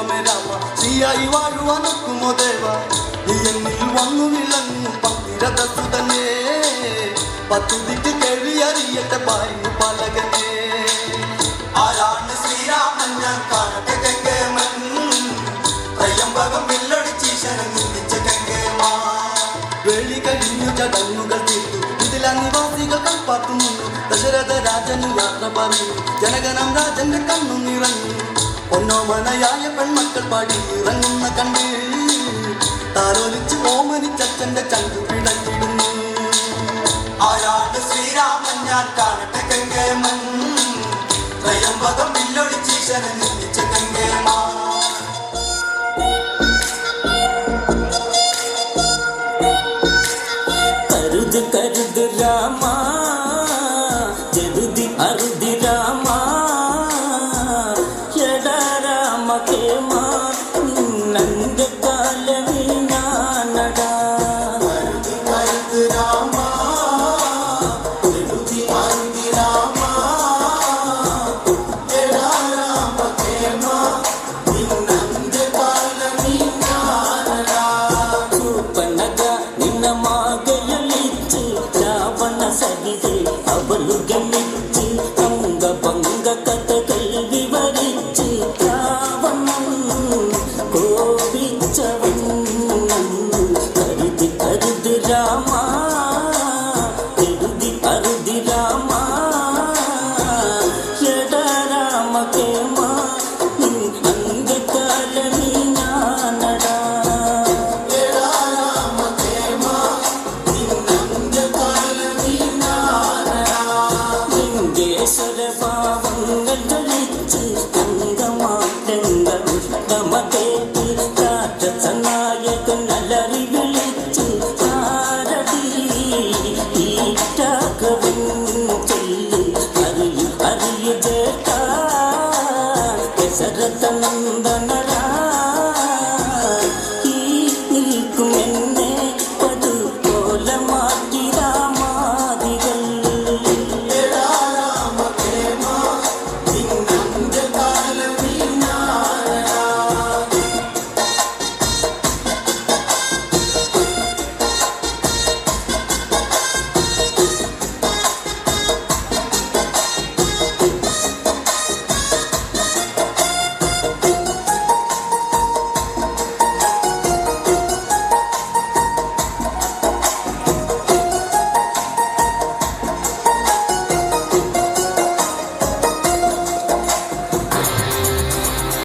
ദൈവമേ രാമ ശ്രീയായി വാഴുവാനൊക്കുമോ ദേവ നീ എന്നിൽ വന്നു വിളങ്ങും പത്തിരഥത്തു തന്നെ പത്തുതിക്ക് കഴിയറിയട്ടെ പാരിന് പലകനെ ആരാണ് ശ്രീരാമൻ ഞാൻ കാണട്ടെ ഗംഗേമൻ ത്രയംബകം വില്ലൊടിച്ചീശനം നിന്ദിച്ച ഗംഗേമാ വെളി കഴിഞ്ഞു ചടങ്ങുകൾ തീർത്തു ഇതിലാ നിവാസികൾ കൽപ്പാത്തു നിന്നു ദശരഥ രാജന് യാത്ര പറഞ്ഞു ജനഗണം രാജന്റെ കണ്ണു നിറഞ്ഞു പൊന്നോമനയായ പെൺമക്കൾ പാടി ഇറങ്ങുന്ന കണ്ട് താലോലിച്ച് ഓമനിച്ചച്ഛന്റെ ചങ്കു പിടഞ്ഞിടുന്നു ആരാണ് ശ്രീരാമൻ ഞാൻ കാണട്ടെ ഗംഗേമൻ ത്രയംബകം വില്ലൊടിച്ചീശനം നിന്ദിച്ച ഗംഗേമാ കരുത് രാമ ജരുതി അരുതി രാമ എടാ രാമ കേമ നിന്നന്റെ കാലമേ ഞാനടാ കരുത് രാമ ജരുതി അരുതി രാമ എടാ രാമ കേമ നിന്നന്റെ കാലമേ ഞാനടാ ಪನಗ ನಿನ್ನ ಮಾಗಯಲಿಚ್ಚು ರಾವಣ ಸಗಿದೆ ಅವಳು ಗೆಲ್ಲಿಚ್ಚು ಅಂಗ ಭಂಗ ಕಥೆಗಳು ವಿವರಿಚ್ಚು ರಾವಣನು ಕೋಪಿಚ್ಚವನು ಕರಿದು ರಾಮ